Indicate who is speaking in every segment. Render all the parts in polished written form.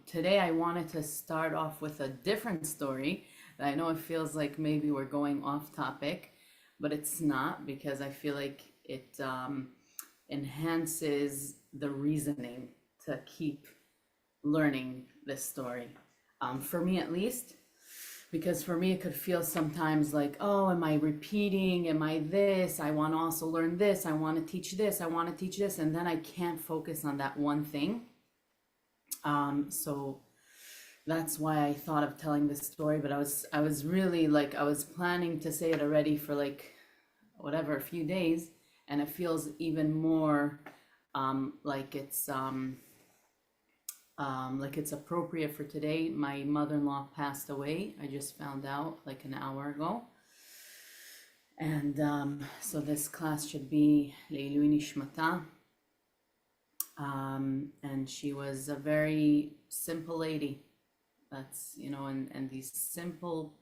Speaker 1: Today I wanted to start off with a different story. I know it feels like maybe we're going off topic, but it's not because I feel like it enhances the reasoning to keep learning this story. For me at least, because for me it could feel sometimes like, oh, am I repeating? Am I this? I want to also learn this. I want to teach this. I want to teach this. And then I can't focus on that one thing. So that's why I thought of telling this story, but I was really like, I was planning to say it already for like whatever, a few days, and it feels even more like it's appropriate for today. My mother-in-law passed away. I just found out like an hour ago. And so this class should be Leilui Nishmata. And she was a very simple lady. That's, and these simple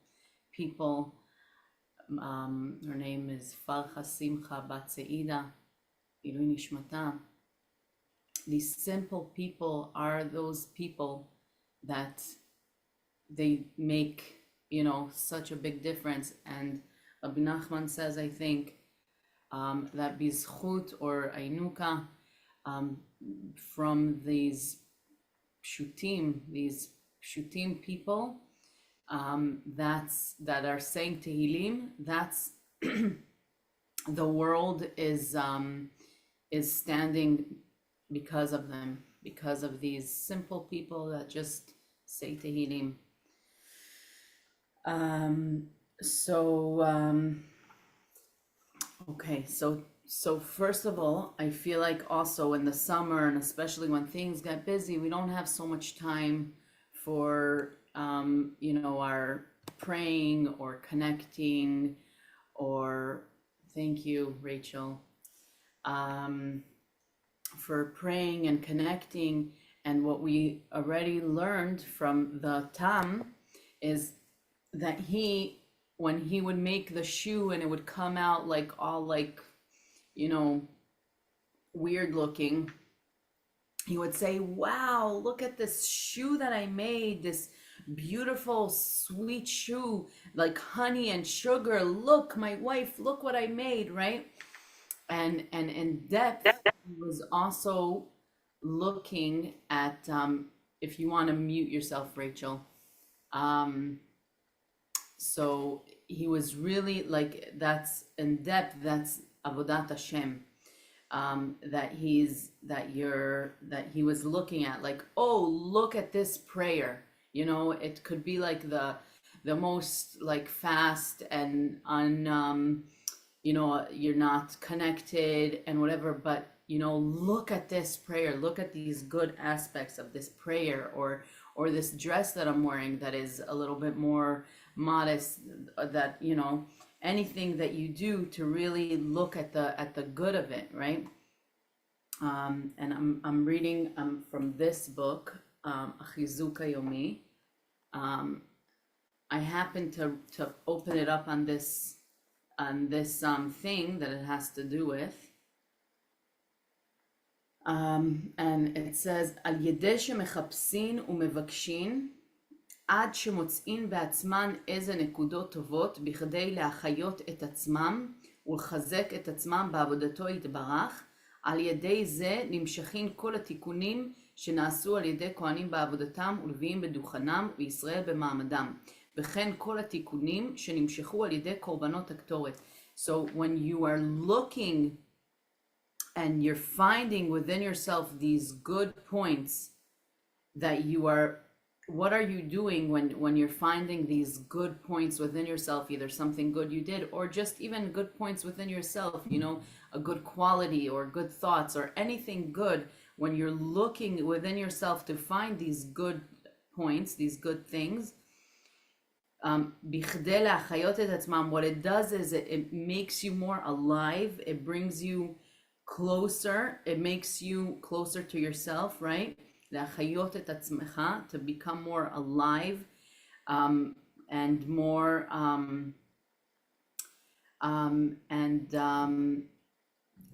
Speaker 1: people, her name is Farha Simcha Bat Seida, Leilui Nishmata. These simple people are those people that they make, such a big difference. And Rabbi Nachman says, I think, that bizchut or ainuka, from these pshutim people, that are saying Tehillim, that's the world is standing because of them, because of these simple people that just say Tehillim. Okay, so first of all, I feel like also in the summer, and especially when things get busy, we don't have so much time for our praying or connecting, or thank you, Rachel, for praying and connecting. And what we already learned from the Tam is that when he would make the shoe and it would come out like all like, weird looking, he would say, wow, look at this shoe that I made, this beautiful sweet shoe, like honey and sugar. Look, my wife, look what I made, right? And in depth, he was also looking at, if you want to mute yourself, Rachel. So he was really like, that's in depth, that's Avodat Hashem. That he was looking at, like, oh, look at this prayer. It could be like the most like fast and you're not connected and whatever, but look at this prayer, look at these good aspects of this prayer, or this dress that I'm wearing that is a little bit more modest, that anything that you do to really look at the good of it, right? And I'm reading from this book, Achizuka Yomi. I happened to open it up on this thing that it has to do with, and it says, Al yedei shemechapsin umevaksin עד שמוצאים בעצמן איזה נקודות טובות בכדי להחיות את עצמם ולחזק את עצמם בעבודתו יתברך. על ידי זה נמשכים כל התיקונים שנעשו על ידי כהנים בעבודתם ולוויים בדוכנם וישראל במעמדם, וכן כל התיקונים שנמשכו על ידי קורבנות הקטורת. So when you are looking and you're finding within yourself these good points that you are, what are you doing when you're finding these good points within yourself, either something good you did or just even good points within yourself, a good quality or good thoughts or anything good, when you're looking within yourself to find these good points, these good things, בכדי להחיות את עצמם, what it does is it makes you more alive, it brings you closer, it makes you closer to yourself, right? להחיות את עצמך, to become more alive, and more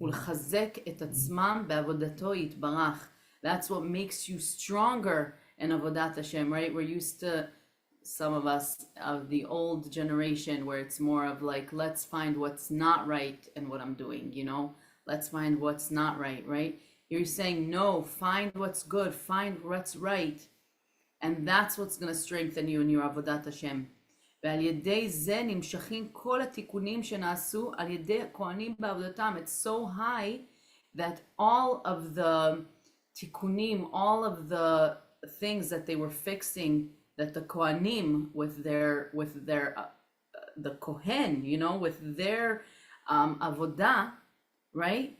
Speaker 1: ולחזק את עצמם בעבודתו יתברך, That's what makes you stronger in Avodat Hashem, right? We're used to, some of us of the old generation, where it's more of like, let's find what's not right in what I'm doing, you know? Let's find what's not right, right? You're saying, no, find what's good, find what's right. And that's what's going to strengthen you in your Avodat Hashem. ועל ידי זה נמשכים כל התיקונים שנעשו על ידי הכהנים בעבודתם. It's so high that all of the tikkunim, all of the things that they were fixing, that the kohanim with their the kohen, you know, with their avodah, right?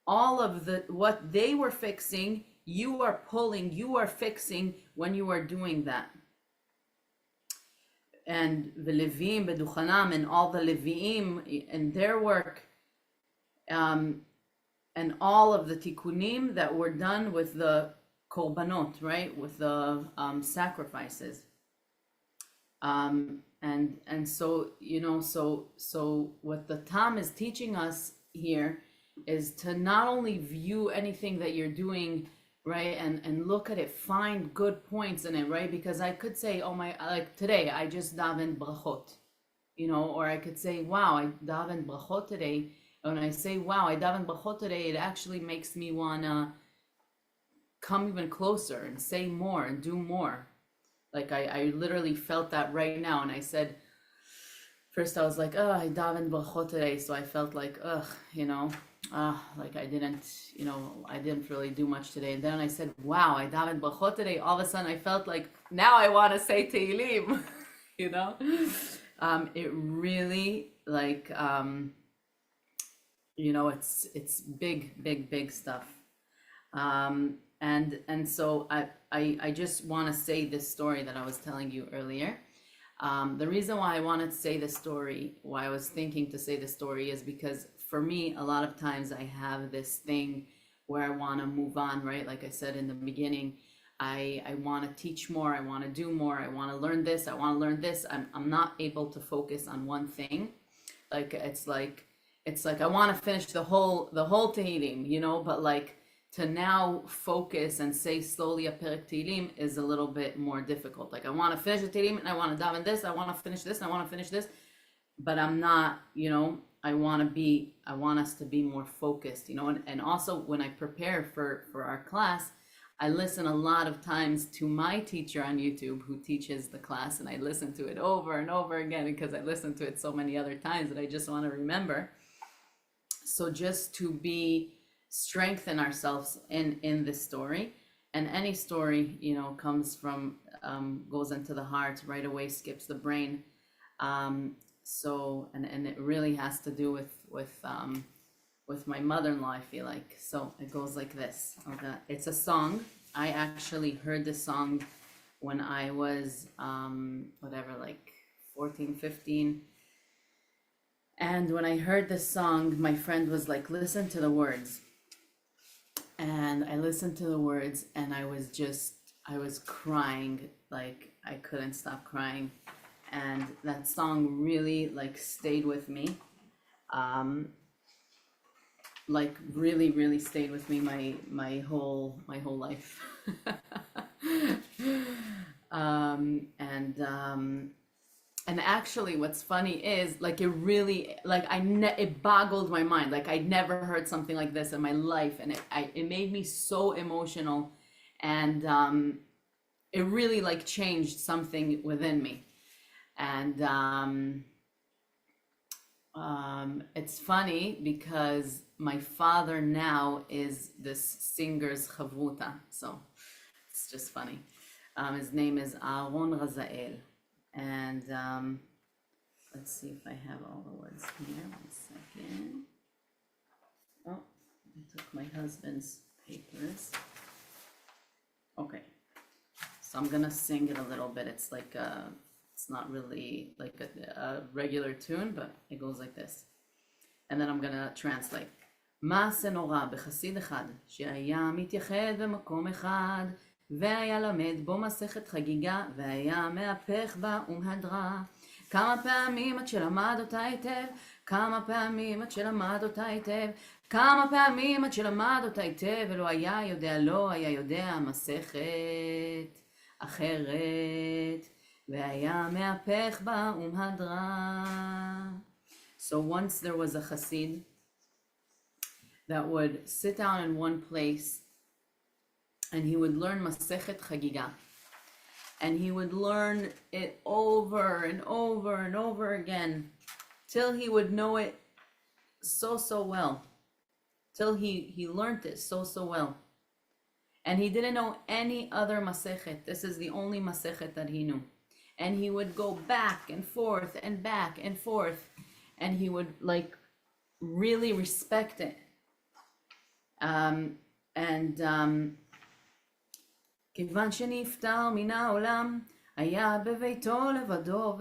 Speaker 1: All of what they were fixing, you are pulling, you are fixing when you are doing that. And the Leviim beduchanam, and all the Leviim and their work, and all of the tikkunim that were done with the korbanot, right, with the sacrifices. And so, you know, so what the Tam is teaching us here is to not only view anything that you're doing, right, and look at it, find good points in it, right? Because I could say, oh my, like today I just davened brachot, you know, or I could say, wow, I davened brachot today. And when I say, wow, I davened brachot today, it actually makes me wanna come even closer and say more and do more. Like I literally felt that right now. And I said, first I was like, oh, I davened brachot today. So I felt like, you know, like I didn't really do much today. And then I said, wow, I davened brachot today. All of a sudden I felt like, now I want to say Tehillim, you know? It really, like, you know, it's big stuff. And so I just want to say this story that I was telling you earlier. The reason why I wanted to say this story, why I was thinking to say this story, is because for me, a lot of times I have this thing where I want to move on, right? Like I said in the beginning, I want to teach more, I want to do more, I want to learn this, I want to learn this. I'm not able to focus on one thing. Like it's like I want to finish the whole Tehillim, you know, but like to now focus and say slowly a perek Tehillim is a little bit more difficult. Like I want to finish the Tehillim and I want to daven this, I want to finish this, I want to finish this, but I'm not, you know, I want us to be more focused, you know, and also when I prepare for our class, I listen a lot of times to my teacher on YouTube who teaches the class, and I listen to it over and over again because I listened to it so many other times that I just want to remember. So just to strengthen ourselves in this story, and any story, you know, comes from, goes into the heart right away, skips the brain. So, and it really has to do with my mother-in-law, I feel like. So it goes like this. Okay. It's a song. I actually heard this song when I was, like 14, 15. And when I heard this song, my friend was like, listen to the words. And I listened to the words and I was crying, like I couldn't stop crying. And that song really like stayed with me. Like really stayed with me my whole life. And actually what's funny is like it really, like it boggled my mind. Like I'd never heard something like this in my life, and it made me so emotional, and it really like changed something within me. And it's funny because my father now is this singer's chavruta, so it's just funny. His name is Aaron Razael, and let's see if I have all the words here. 1 second. Oh, I took my husband's papers. Okay, so I'm gonna sing it a little bit. It's like it's not really like a regular tune, but it goes like this. And then I'm gonna translate. מעשה נורא בחסיד אחד שהיה מתייחד במקום אחד והיה למד בו מסכת חגיגה והיה מהפך בה ומהדרה. כמה פעמים עד שלמד אותה היטב, כמה פעמים עד שלמד אותה היטב, כמה פעמים עד שלמד אותה היטב ולא היה יודע, לא היה יודע מסכת אחרת, והיה מהפך בה ומהדרה. So once there was a chassid that would sit down in one place and he would learn Masechet Chagiga. And he would learn it over and over and over again till he would know it so well. Till he learned it so well. And he didn't know any other Masechet. This is the only Masechet that he knew. And he would go back and forth and back and forth. And he would like really respect it. כיוון שנפטר מן העולם, היה בביתו לבדו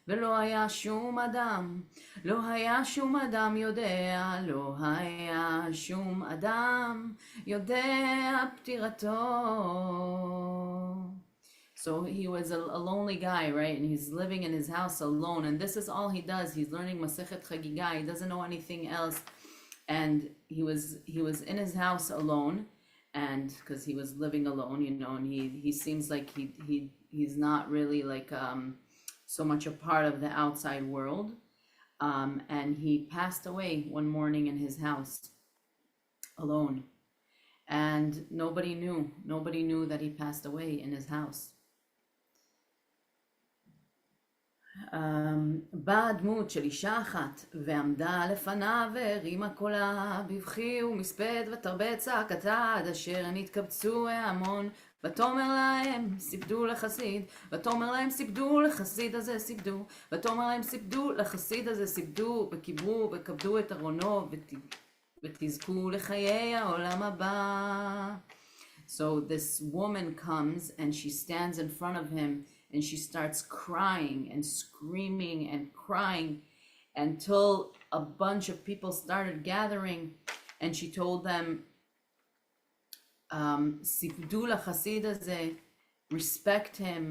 Speaker 1: ולא היה שום אדם. לא היה שום אדם יודע, לא היה שום אדם יודע פטירתו. So he was a lonely guy, right? And he's living in his house alone. And this is all he does. He's learning Masechet Chagiga. He doesn't know anything else. And he was in his house alone. And because he was living alone, you know, and he seems like he's not really like so much a part of the outside world, and he passed away one morning in his house alone, and nobody knew that he passed away in his house. באה דמות של אישה אחת ועמדה לפניו והרימה קולה בבכי ומספד ותרבה צעקתה עד אשר נתקבצו ההמון ותאמר להם סיפדו לחסיד ותאמר להם סיפדו לחסיד הזה סיפדו ותאמר להם סיפדו לחסיד הזה סיפדו וכיברו וכבדו את ארונו ותזכו לחיי העולם הבא. So this woman comes and she stands in front of him and she starts crying and screaming and crying until a bunch of people started gathering, and she told them, "Sipdu lachasid hazeh, respect him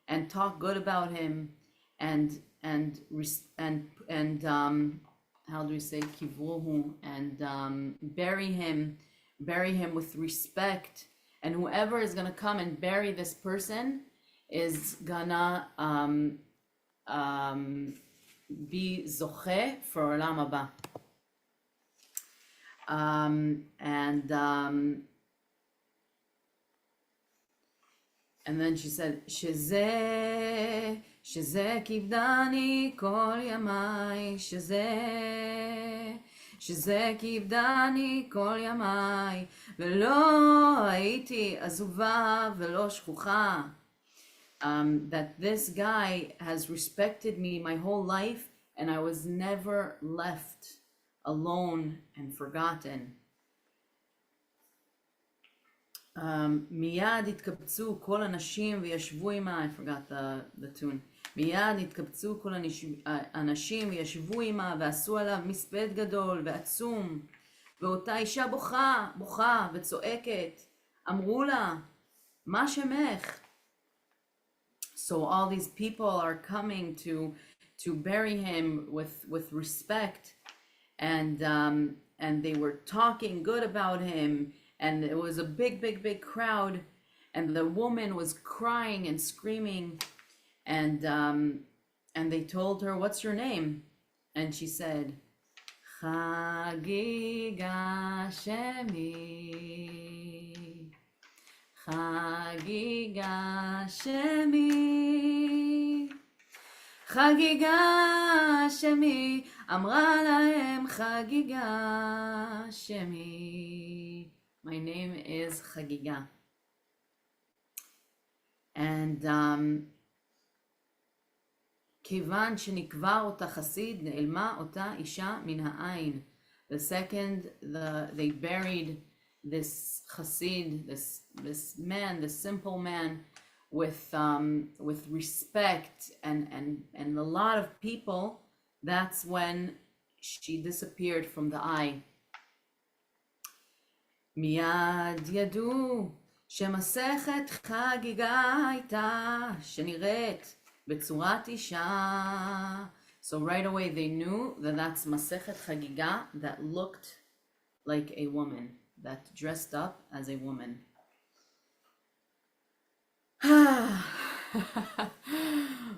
Speaker 1: and talk good about him, and how do we say kivruhu, and bury him with respect, and whoever is gonna come and bury this person is gonna be zoche for olam haba." And then she said, שזה כיבדני כל ימיי, שזה כיבדני כל ימיי, ולא הייתי עזובה ולא שכוחה. That this guy has respected me my whole life, and I was never left alone and forgotten. מיד התקבצו כל הנשים וישבו עמה, I forgot the tune. מיד התקבצו כל הנשים וישבו עמה ועשו עליו מספד גדול ועצום, ואותה אישה בוכה וצועקת, אמרו לה, מה שמך? So all these people are coming to bury him with respect, and they were talking good about him, and it was a big crowd, and the woman was crying and screaming, and they told her, "What's your name?" And she said, "Chagiga Shemi. Chagiga Shemi, Chagiga Shemi, אמרה להם Chagiga Shemi. My name is Chagiga." And כיוון שנקבר אותה חסיד, נעלמה אותה אישה מן העין. The second they buried this chassid, this man, this simple man, with respect and a lot of people, that's when she disappeared from the eye. מיד ידעו שמסכת חגיגה הייתה שנראית בצורת אישה. So right away they knew that that's Masechet Chagiga that looked like a woman, that dressed up as a woman.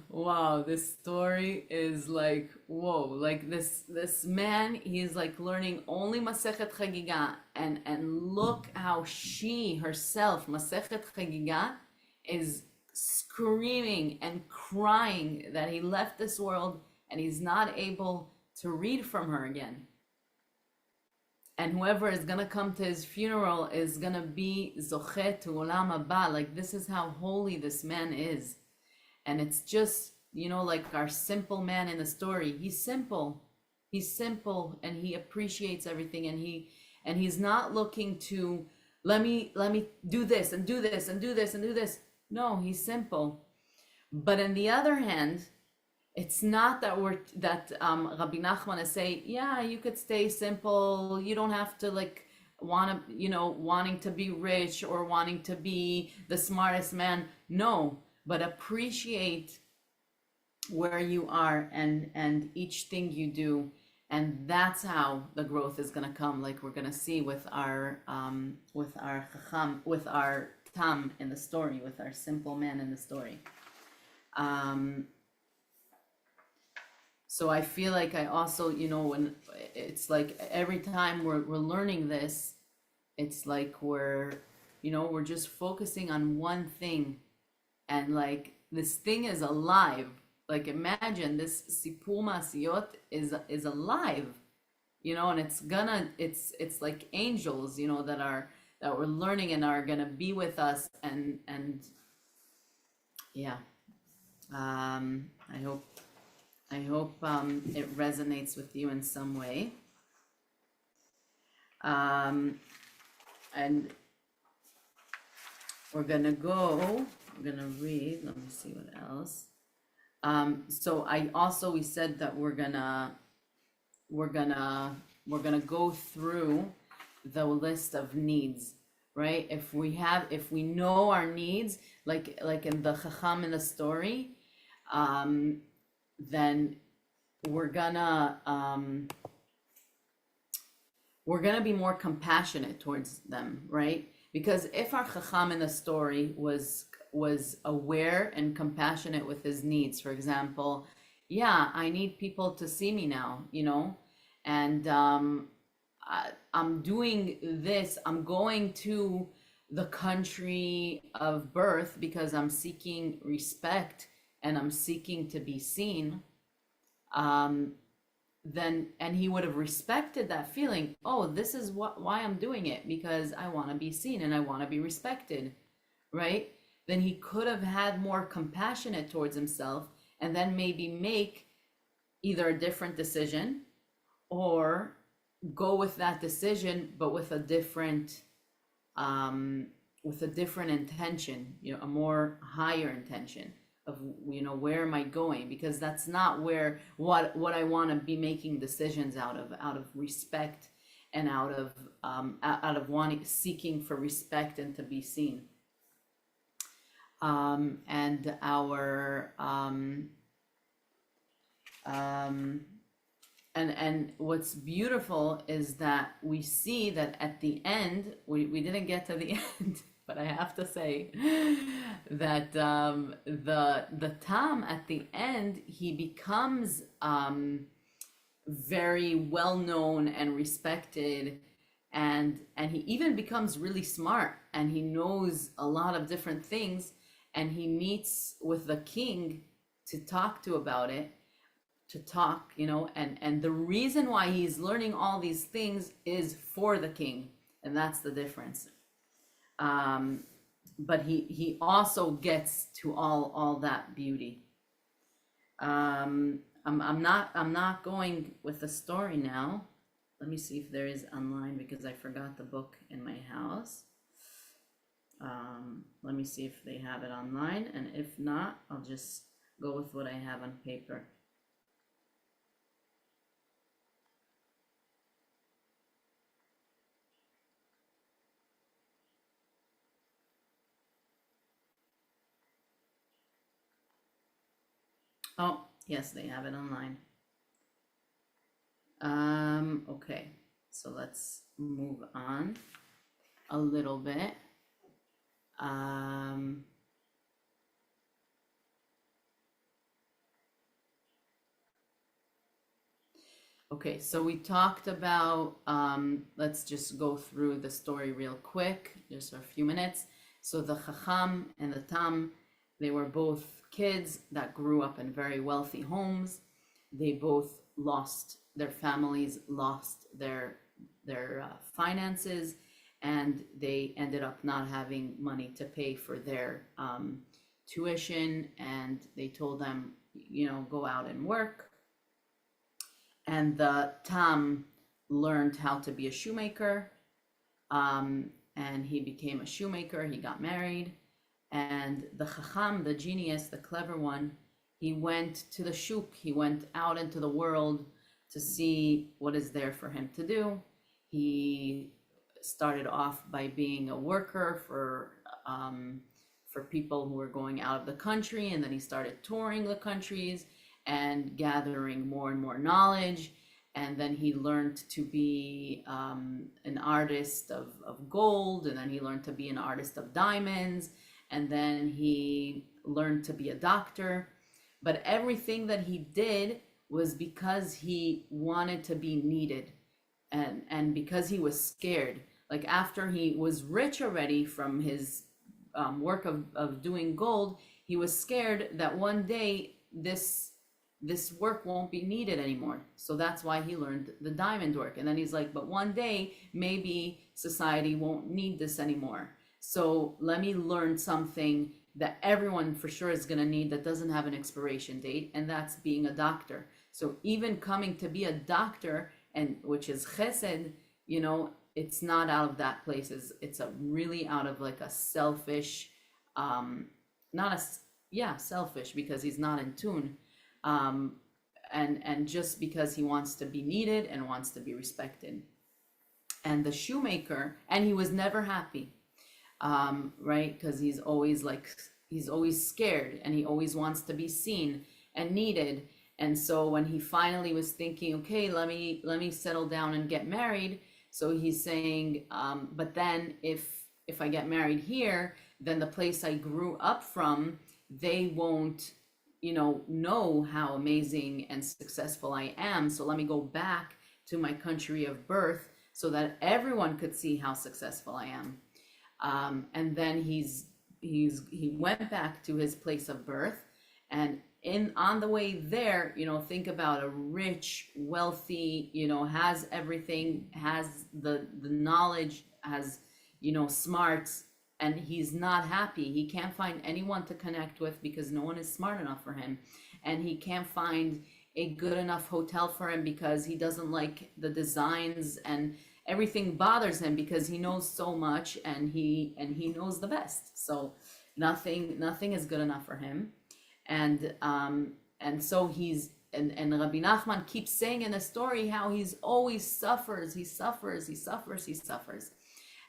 Speaker 1: Wow, this story is like, whoa, like this man, he's like learning only Masechet Chagiga, and look how she herself, Masechet Chagiga, is screaming and crying that he left this world and he's not able to read from her again. And whoever is gonna come to his funeral is gonna be Zochet to Olam Haba. Like, this is how holy this man is. And it's just, like our simple man in the story. He's simple. He's simple, and he appreciates everything, and he's not looking to let me do this and do this and do this and do this. No, he's simple. But on the other hand, it's not that Rabbi Nachman is saying, yeah, you could stay simple. You don't have to wanting to be rich or wanting to be the smartest man. No, but appreciate where you are and each thing you do, and that's how the growth is going to come, like we're going to see with our chacham, with our tam in the story, with our simple man in the story. So I feel like I also, when it's like every time we're learning this, it's like we're just focusing on one thing, and like this thing is alive. Like, imagine this Sipur Masiyot is alive, and it's like angels, that we're learning and are gonna be with us, and yeah. I hope it resonates with you in some way. And we're gonna read, let me see what else. So we said that we're gonna go through the list of needs, right? If we know our needs, like in the Chacham in the story, then we're gonna be more compassionate towards them, right? Because if our Chacham in the story was aware and compassionate with his needs, for example, yeah, I need people to see me now, and I'm doing this, I'm going to the country of birth because I'm seeking respect and I'm seeking to be seen, then, and he would have respected that feeling. Oh, this is why I'm doing it, because I want to be seen and I want to be respected, right? Then he could have had more compassionate towards himself, and then maybe make either a different decision or go with that decision, but with a different intention, a more higher intention of, where am I going? Because that's not what I want to be making decisions out of respect, and out of seeking for respect and to be seen. And our and what's beautiful is that we see that at the end, we didn't get to the end, but I have to say that the Tam at the end, he becomes very well known and respected, and he even becomes really smart, and he knows a lot of different things, and he meets with the king to talk about it, and the reason why he's learning all these things is for the king, and that's the difference. But he also gets to all that beauty. I'm not going with the story now. Let me see if there is online, because I forgot the book in my house. Let me see if they have it online, and if not, I'll just go with what I have on paper. Oh, yes, they have it online. Okay. So let's move on a little bit. Okay, so we talked about, let's just go through the story real quick, just for a few minutes. So the Chacham and the Tam, they were both kids that grew up in very wealthy homes. They both lost, their families lost their finances, and they ended up not having money to pay for their tuition. And they told them, go out and work. And the Tam learned how to be a shoemaker, and he became a shoemaker. He got married, and the Chacham, the genius, the clever one, he went to the shuk. He went out into the world to see what is there for him to do. He started off by being a worker for people who were going out of the country, and then he started touring the countries and gathering more and more knowledge. And then he learned to be an artist of gold, and then he learned to be an artist of diamonds, and then he learned to be a doctor. But everything that he did was because he wanted to be needed, and because he was scared. Like after he was rich already from his work of doing gold, he was scared that one day this work won't be needed anymore. So that's why he learned the diamond work. And then he's like, but one day maybe society won't need this anymore. So let me learn something that everyone for sure is going to need, that doesn't have an expiration date, and that's being a doctor. So even coming to be a doctor, and which is chesed, it's not out of that place. It's a really out of like a selfish, selfish, because he's not in tune. And just because he wants to be needed and wants to be respected. And the shoemaker, and he was never happy, right? Because he's always scared, and he always wants to be seen and needed. And so when he finally was thinking, okay, let me settle down and get married. So he's saying, but then if I get married here, then the place I grew up from, they won't know how amazing and successful I am. So let me go back to my country of birth so that everyone could see how successful I am. And then he went back to his place of birth, and on the way there, think about a rich, wealthy, has everything, has the knowledge, has, smarts, and he's not happy. He can't find anyone to connect with because no one is smart enough for him. And he can't find a good enough hotel for him because he doesn't like the designs, and everything bothers him because he knows so much, and he knows the best. So nothing is good enough for him. And so and Rabbi Nachman keeps saying in the story how he's always suffers. He suffers.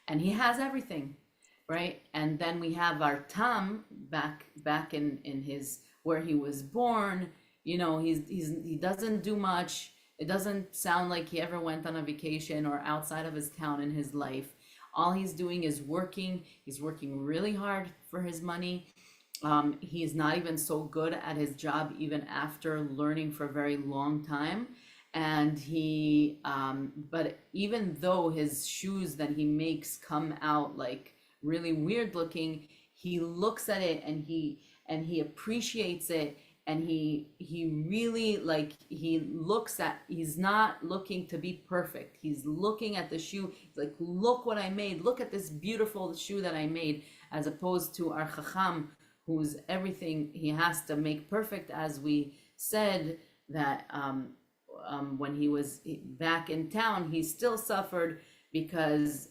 Speaker 1: And he has everything. Right. And then we have our Tam back in his, where he was born. He doesn't do much. It doesn't sound like he ever went on a vacation or outside of his town in his life. All he's doing is working. He's working really hard for his money. He's not even so good at his job even after learning for a very long time. And but even though his shoes that he makes come out like really weird looking, he looks at it and he appreciates it, and he really he's not looking to be perfect. He's looking at the shoe. He's like, look what I made. Look at this beautiful shoe that I made, as opposed to our Chacham, who's everything he has to make perfect. As we said that when he was back in town, he still suffered because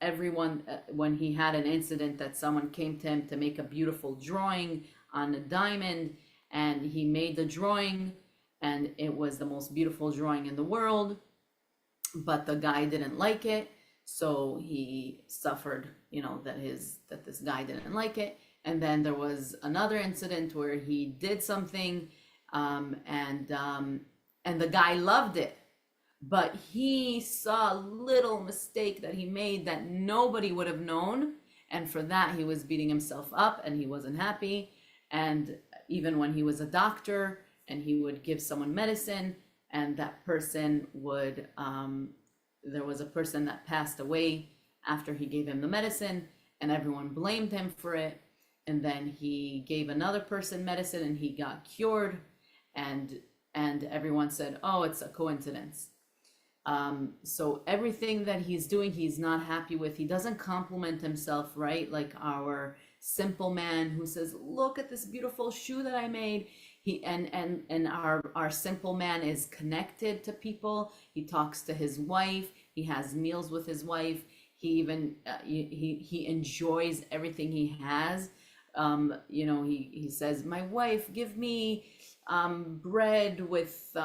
Speaker 1: everyone, when he had an incident that someone came to him to make a beautiful drawing on a diamond, and he made the drawing, and it was the most beautiful drawing in the world, but the guy didn't like it, so he suffered, that this guy didn't like it. And then there was another incident where he did something, and the guy loved it. but he saw a little mistake that he made that nobody would have known, and for that he was beating himself up and he wasn't happy. And even when he was a doctor and he would give someone medicine, and that person would there was a person that passed away after he gave him the medicine, and everyone blamed him for it, and then he gave another person medicine and he got cured, and everyone said, oh, it's a coincidence. So everything that he's doing, he's not happy with. He doesn't compliment himself, right? Like our simple man who says, look at this beautiful shoe that I made. He and our simple man is connected to people. He talks to his wife. He has meals with his wife. He even he enjoys everything he has. He says, my wife, give me bread with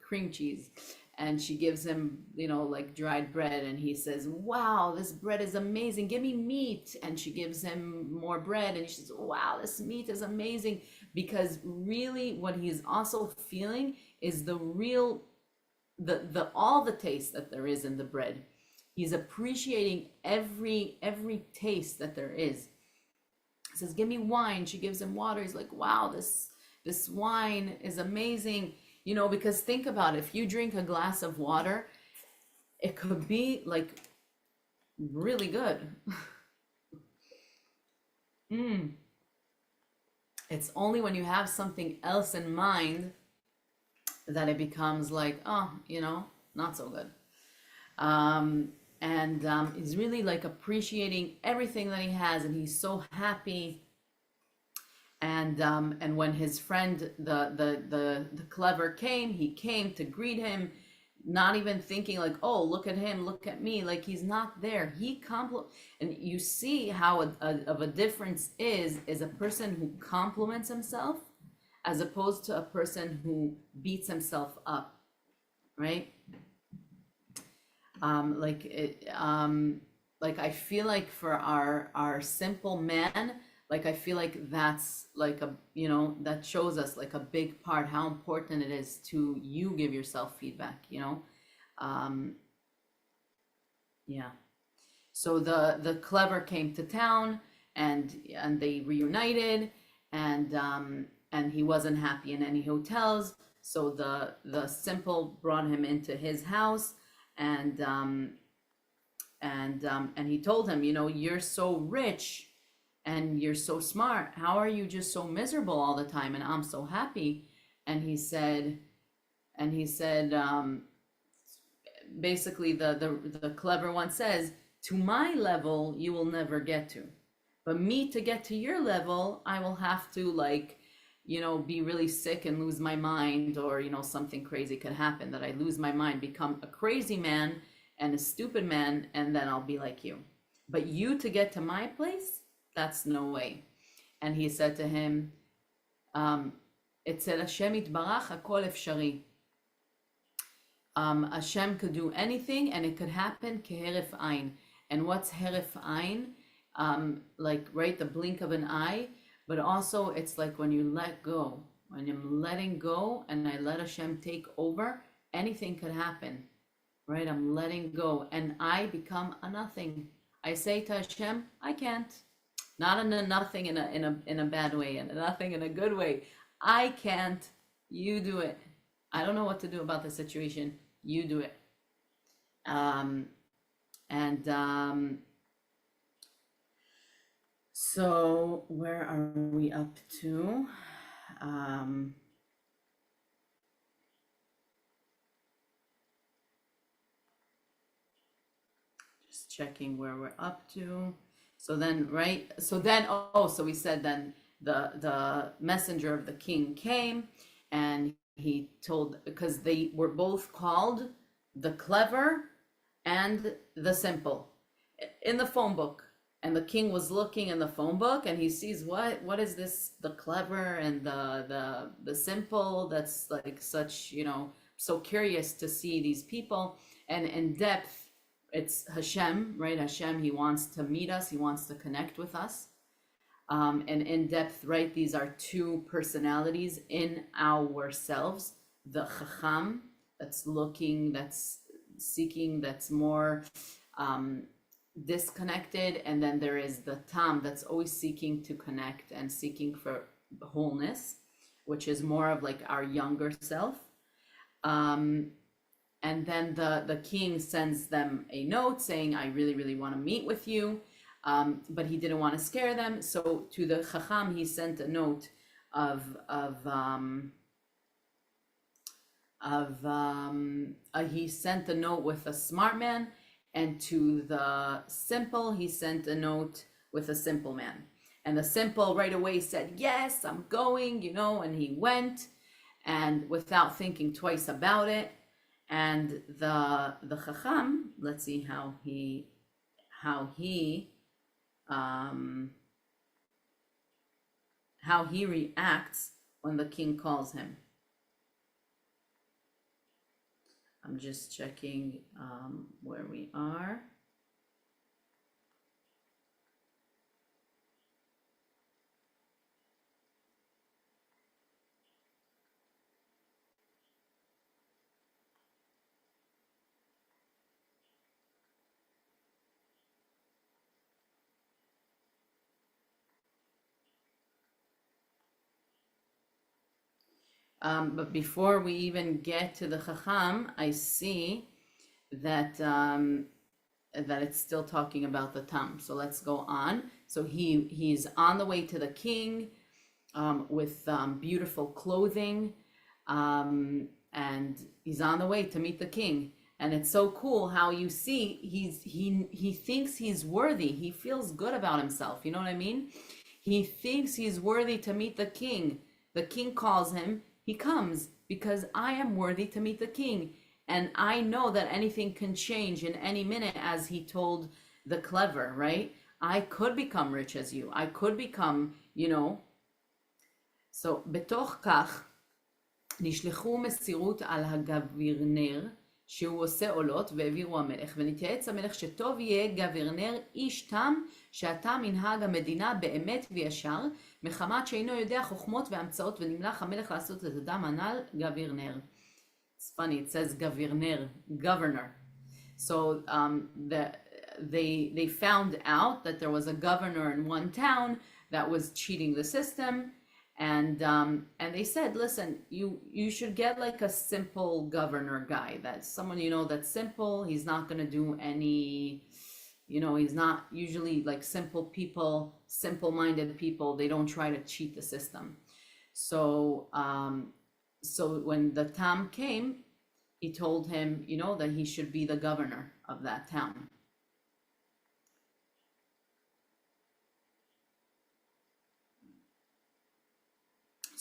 Speaker 1: cream cheese, and she gives him, like dried bread, and he says, wow, this bread is amazing, give me meat, and she gives him more bread, and he says, wow, this meat is amazing, because really what he's also feeling is the real, the all the taste that there is in the bread. He's appreciating every taste that there is. He says, give me wine. She gives him water. He's like, wow, this wine is amazing. Because think about it, if you drink a glass of water, it could be like really good. It's only when you have something else in mind that it becomes like, oh, not so good. He's really like appreciating everything that he has, and he's so happy. And when his friend, the clever came, he came to greet him, not even thinking like, oh, look at him, look at me, like he's not there. And you see how of a difference is a person who compliments himself as opposed to a person who beats himself up, right? Like I feel like for our simple man, like I feel like that's like that shows us like a big part how important it is to you give yourself feedback. Yeah. So the clever came to town, and they reunited, and he wasn't happy in any hotels. So the simple brought him into his house, and he told him, you're so rich and you're so smart. How are you just so miserable all the time? And I'm so happy. And he said, basically the clever one says, to my level, you will never get to, but me to get to your level, I will have to be really sick and lose my mind, or, something crazy could happen that I lose my mind, become a crazy man and a stupid man, and then I'll be like you. But you to get to my place, that's no way. And he said to him, Etzel Hashem Yitbarach hakol efshari. Hashem could do anything, and it could happen keheref ayin. And what's heref ayin? Right, the blink of an eye. But also it's like when you let go, when I'm letting go and I let Hashem take over, anything could happen, right? I'm letting go and I become a nothing. I say to Hashem, I can't. Not in a nothing in a bad way, and a nothing in a good way. I can't. You do it. I don't know what to do about the situation. You do it. So where are we up to? Just checking where we're up to. So then, right? So we said then the messenger of the king came, and he told, because they were both called the clever and the simple in the phone book. And the king was looking in the phone book, and he sees what is this, the clever and the simple, that's like such, so curious to see these people. And in depth, it's Hashem, right? Hashem, he wants to meet us, he wants to connect with us. And in depth, right, these are two personalities in ourselves, the Chacham, looking, that's seeking, that's more disconnected, and then there is the tam that's always seeking to connect and seeking for wholeness, which is more of like our younger self. And then the king sends them a note saying, I really, really want to meet with you. But he didn't want to scare them. So to the Chacham, he sent a note he sent a note with a smart man, and to the simple, he sent a note with a simple man. And the simple right away said, yes, I'm going, and he went, and without thinking twice about it. And the Chacham, let's see how he reacts when the king calls him. I'm just checking where we are. But before we even get to the Chacham, I see that that it's still talking about the Tam. So let's go on. So he's on the way to the king with beautiful clothing, and he's on the way to meet the king. And it's so cool how you see he thinks he's worthy. He feels good about himself. You know what I mean? He thinks he's worthy to meet the king. The king calls him. He comes because I am worthy to meet the king. And I know that anything can change in any minute, as he told the clever, right? I could become rich as you. I could become, So, בתוך כך, נשלחו מסירות על הגברנר, שהוא עושה עולות, והעבירו המלך, ונתייעץ המלך שטוב יהיה גברנר איש תם, שאתה מנהג המדינה באמת וישר, מחמת שאינו יודע חוכמות והמצאות, ונמלך המלך לעשות את אדם הנ"ל גברנר. It's funny, it says גברנר, governor. So they found out that there was a governor in one town that was cheating the system. And they said, listen, you should get like a simple governor guy, that's someone that's simple. He's not going to do any, he's not usually like simple people, simple-minded people. They don't try to cheat the system. So when the Tam came, he told him, that he should be the governor of that town.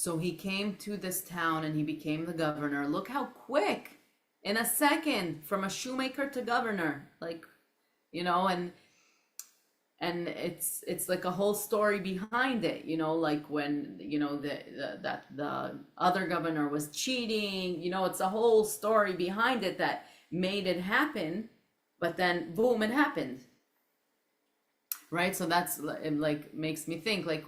Speaker 1: So he came to this town and he became the governor. Look how quick, in a second, from a shoemaker to governor, like, and it's like a whole story behind it, like when, the other governor was cheating, it's a whole story behind it that made it happen, but then boom, it happened. Right? So that's like, makes me think like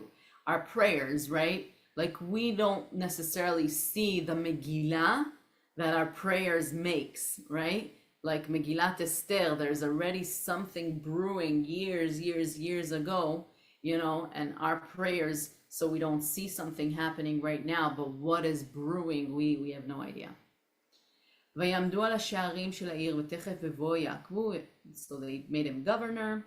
Speaker 1: our prayers, right? Like we don't necessarily see the Megillah that our prayers makes, right? Like Megillat Esther, there's already something brewing years ago, and our prayers, so we don't see something happening right now, but what is brewing, we have no idea. ויעמדו על השערים של העיר ותכף בבוא יעקבו, so they made him governor.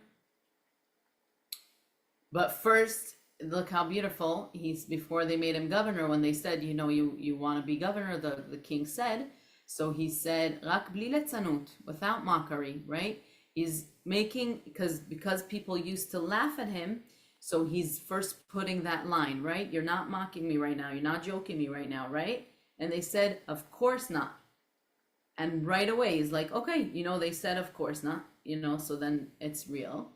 Speaker 1: But first, look how beautiful he's, before they made him governor, when they said, you want to be governor, the king said, so he said, רק בלי ליצנות, without mockery, right? He's making, because people used to laugh at him, so he's first putting that line, right? You're not mocking me right now, you're not joking me right now, right? And they said, of course not. And right away he's like, okay, they said of course not, so then it's real.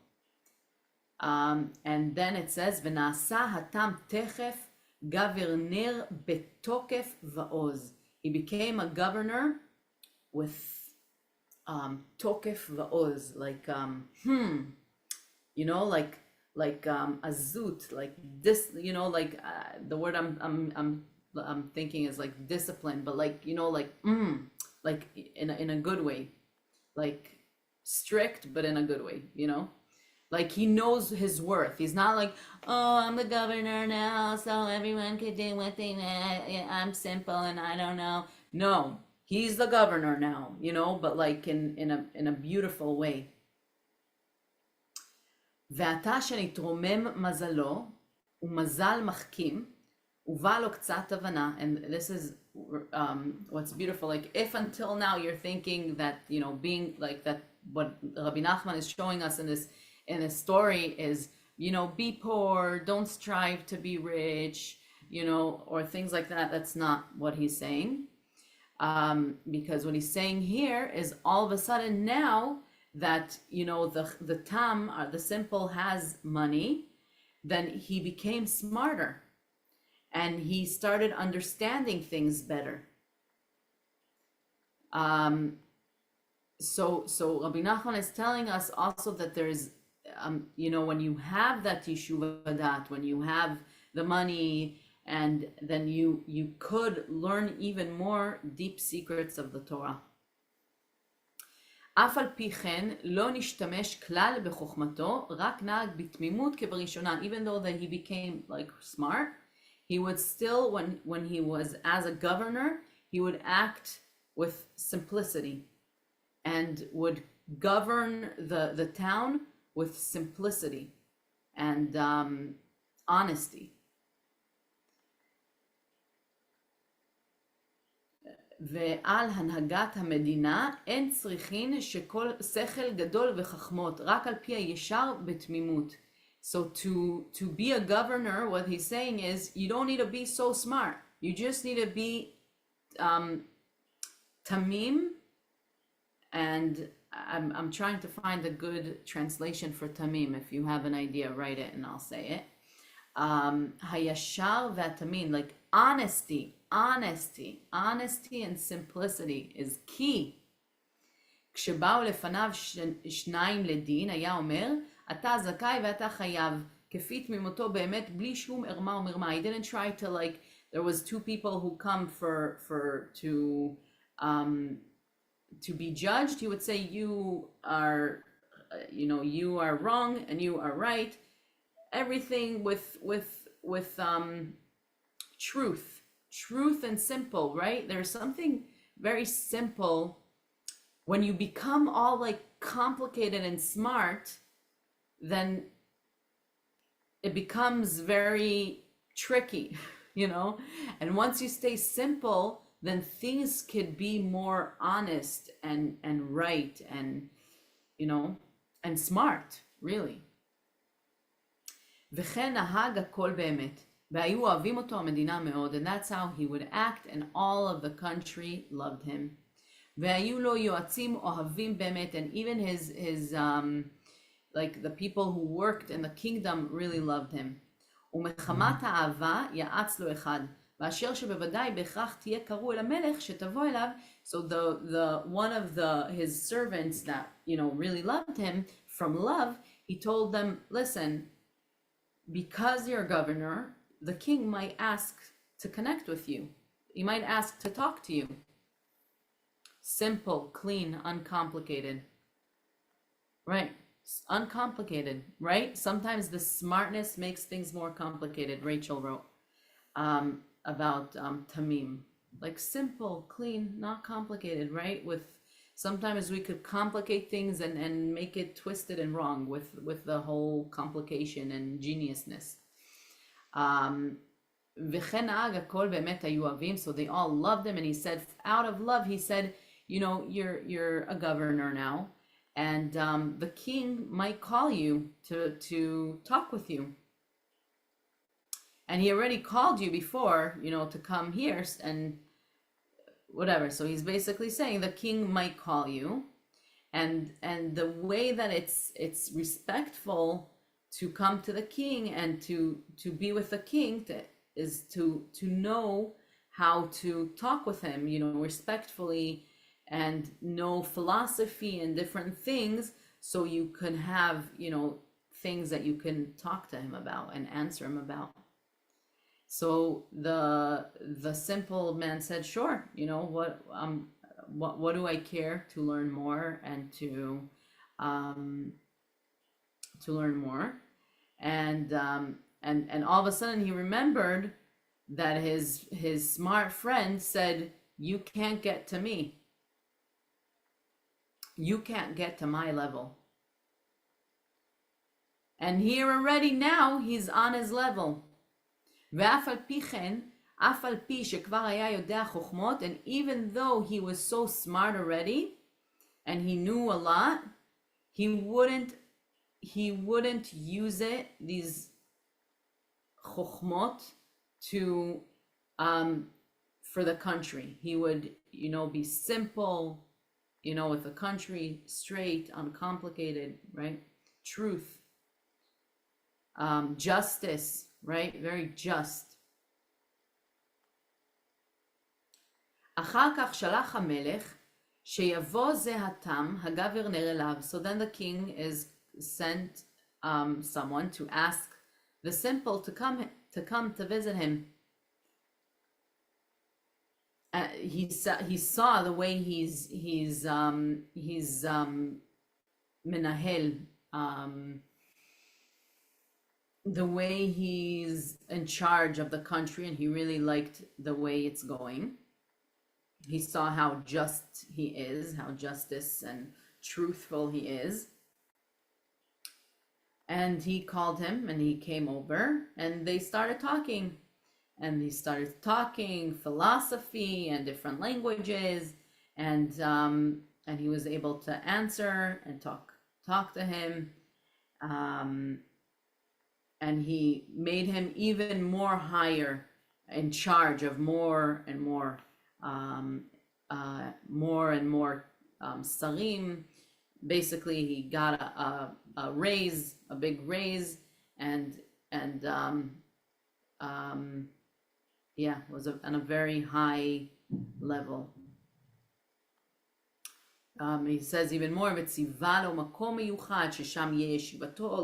Speaker 1: And then it says, ונעשה התם תכף גברנר בתוקף ועוז. He became a governor with תוקף ועוז, like like azut, like this, the word I'm thinking is like discipline, but like like like in a good way, like strict, but in a good way, you know? Like he knows his worth. He's not like, oh, I'm the governor now, so everyone can do what they want. I'm simple and I don't know. No, he's the governor now, you know, but like in a beautiful way. ועתה שנתרומם מזלו, ומזל מחכים, ובא לו קצת הבנה, and this is what's beautiful, like if until now you're thinking that, you know, being like that, what Rabbi Nachman is showing us in this story is, you know, be poor, don't strive to be rich, you know, or things like that. That's not what he's saying. Because what he's saying here is all of a sudden now that, you know, the tam, the simple, has money, then he became smarter and he started understanding things better. So Rabbi Nachman is telling us also that there's, you know, when you have that yeshuva dat, when you have the money, and then you could learn even more deep secrets of the Torah. אף על פי כן לא נשתמש כלל בחוכמתו, רק נהג בתמימות כבראשונה. Even though that he became like smart, he would still, when he was as a governor, he would act with simplicity and would govern the town with simplicity and honesty. ועל הנהגת המדינה אין צריכין שכל שכל גדול וחכמות, רק על פי הישר בתמימות. So to be a governor, what he's saying is, you don't need to be so smart. You just need to be tamim, and I'm trying to find a good translation for tamim. If you have an idea, write it and I'll say it. Hayashar v'atamin, like honesty and simplicity is key. כשבאו לפניו שניים לדין, היה אומר, אתה זכאי ואתה חייב, כפי תמימותו באמת, בלי שום ערמה או מרמה. He didn't try to, like, there was two people who come to be judged. He would say, you are, you know, you are wrong and you are right. Everything with truth and simple, right? There's something very simple. When you become all like complicated and smart, then it becomes very tricky, you know? And once you stay simple, then things could be more honest and right and, you know, and smart, really. וכן נהג הכל באמת, והיו אוהבים אותו המדינה מאוד, and that's how he would act, and all of the country loved him. והיו לו יועצים אוהבים באמת, and even his like the people who worked in the kingdom really loved him. ומחמת האהבה יעץ לו אחד, ואשר שבוודאי בהכרח תהיה קרוא אל המלך שתבוא אליו. So the one of his servants that, you know, really loved him from love, he told them, listen, because you're a governor, the king might ask to connect with you. He might ask to talk to you. Simple, clean, uncomplicated. Right? Uncomplicated, right? Sometimes the smartness makes things more complicated. Rachel wrote about Tamim. Like simple, clean, not complicated, right? Sometimes we could complicate things and make it twisted and wrong with the whole complication and geniusness. וכן נהג הכל באמת היו אוהבים, so they all loved him, and he said, out of love, he said, you know, you're a governor now, and the king might call you to talk with you. And he already called you before, you know, to come here and whatever. So he's basically saying the king might call you, and the way that it's respectful to come to the king and to be with the king is to know how to talk with him, you know, respectfully, and know philosophy and different things, so you can have, you know, things that you can talk to him about and answer him about. So the simple man said, sure, you know, what do I care to learn more and um, to learn more, and all of a sudden he remembered that his smart friend said, "You can't get to me. You can't get to my level." And here already now he's on his level. ואף על פי כן, אף על פי שכבר היה יודע חוכמות, and even though he was so smart already, and he knew a lot, he wouldn't use it, these chokhmot, to for the country. He would, be simple, with the country, straight, uncomplicated, right? Truth, justice, right? Very just. אחר כך שלח המלך שיבוא זה התם הגברנר אליו. So then the king is sent someone to ask the simple to come to visit him. He saw the way he's menahel, the way he's in charge of the country, and he really liked the way it's going. He saw how just he is, how justice and truthful he is. And he called him and he came over and they started talking. And he started talking philosophy and different languages. And he was able to answer and talk to him. And he made him even more higher, in charge of more and more sarim. Basically, he got a raise, a big raise, and was on a very high level. He says even more,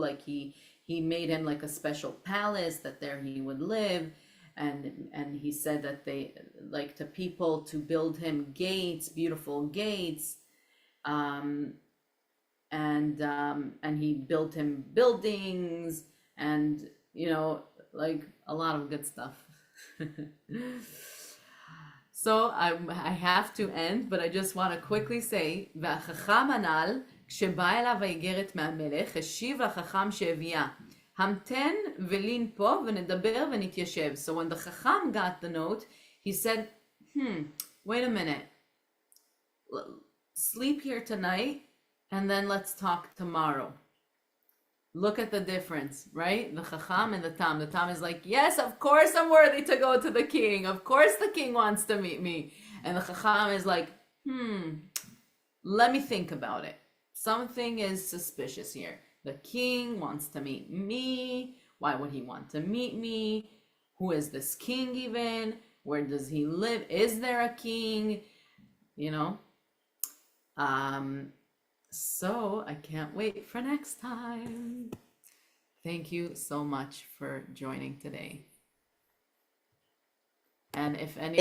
Speaker 1: like he made him like a special palace that there he would live. And he said that they like to people to build him gates, beautiful gates, and he built him buildings, and like a lot of good stuff. So I have to end, but I just want to quickly say, והחכם הנ"ל כשבא אליו האיגרת מהמלך השיב לחכם שהביאה, המתן ולין פה ונדבר ונתיישב. So when the Chacham got the note, he said, wait a minute, sleep here tonight and then let's talk tomorrow. Look at the difference, right? The Chacham and the Tam. The Tam is like, yes, of course I'm worthy to go to the king. Of course the king wants to meet me. And the Chacham is like, let me think about it. Something is suspicious here. The king wants to meet me. Why would he want to meet me? Who is this king even? Where does he live? Is there a king? So I can't wait for next time. Thank you so much for joining today. And if any